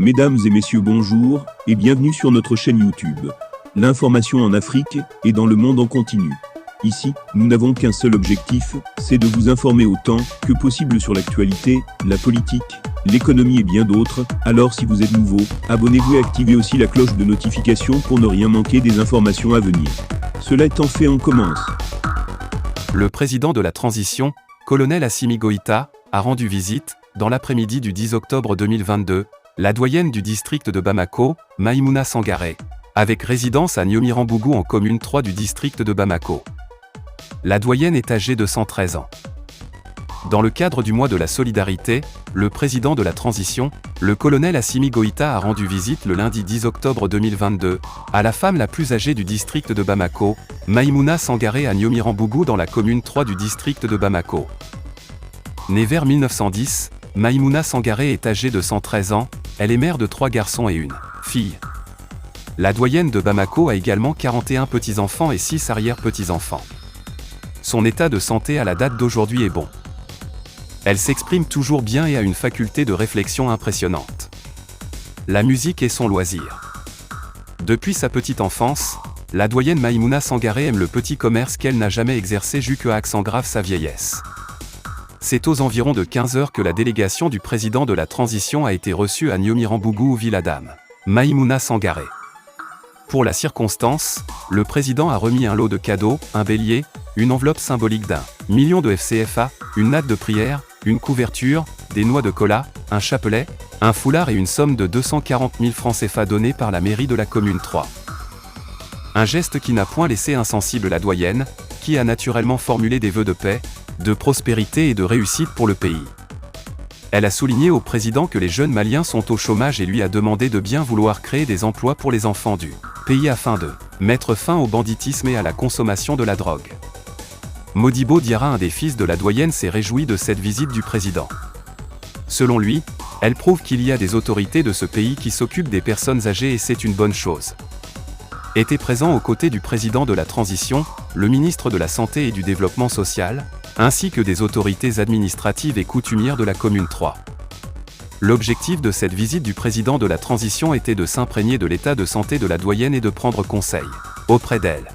Mesdames et messieurs, bonjour et bienvenue sur notre chaîne YouTube. L'information en Afrique et dans le monde en continu. Ici, nous n'avons qu'un seul objectif, c'est de vous informer autant que possible sur l'actualité, la politique, l'économie et bien d'autres. Alors si vous êtes nouveau, abonnez-vous et activez aussi la cloche de notification pour ne rien manquer des informations à venir. Cela étant fait, on commence. Le président de la transition, colonel Assimi Goïta, a rendu visite, dans l'après-midi du 10 octobre 2022, la doyenne du district de Bamako, Maïmouna Sangaré, avec résidence à Nyomirambougou en commune 3 du district de Bamako. La doyenne est âgée de 113 ans. Dans le cadre du mois de la solidarité, le président de la transition, le colonel Assimi Goïta a rendu visite le lundi 10 octobre 2022, à la femme la plus âgée du district de Bamako, Maïmouna Sangaré à Nyomirambougou dans la commune 3 du district de Bamako. Née vers 1910, Maïmouna Sangaré est âgée de 113 ans, elle est mère de 3 garçons et une fille. La doyenne de Bamako a également 41 petits-enfants et 6 arrière-petits-enfants. Son état de santé à la date d'aujourd'hui est bon. Elle s'exprime toujours bien et a une faculté de réflexion impressionnante. La musique est son loisir. Depuis sa petite enfance, la doyenne Maïmouna Sangaré aime le petit commerce qu'elle n'a jamais exercé jusqu'à accent grave sa vieillesse. C'est aux environs de 15 heures que la délégation du président de la transition a été reçue à Nyomirambougou où vit la dame Maïmouna Sangaré. Pour la circonstance, le président a remis un lot de cadeaux, un bélier, une enveloppe symbolique d'1 million de FCFA, une natte de prière, une couverture, des noix de cola, un chapelet, un foulard et une somme de 240 000 francs CFA donnée par la mairie de la commune 3. Un geste qui n'a point laissé insensible la doyenne, qui a naturellement formulé des vœux de paix, de prospérité et de réussite pour le pays. Elle a souligné au président que les jeunes Maliens sont au chômage et lui a demandé de bien vouloir créer des emplois pour les enfants du pays afin de mettre fin au banditisme et à la consommation de la drogue. Modibo Diarra, un des fils de la doyenne, s'est réjoui de cette visite du président. Selon lui, elle prouve qu'il y a des autorités de ce pays qui s'occupent des personnes âgées et c'est une bonne chose. Était présent aux côtés du président de la transition, le ministre de la Santé et du Développement social, ainsi que des autorités administratives et coutumières de la commune 3. L'objectif de cette visite du président de la transition était de s'imprégner de l'état de santé de la doyenne et de prendre conseil auprès d'elle.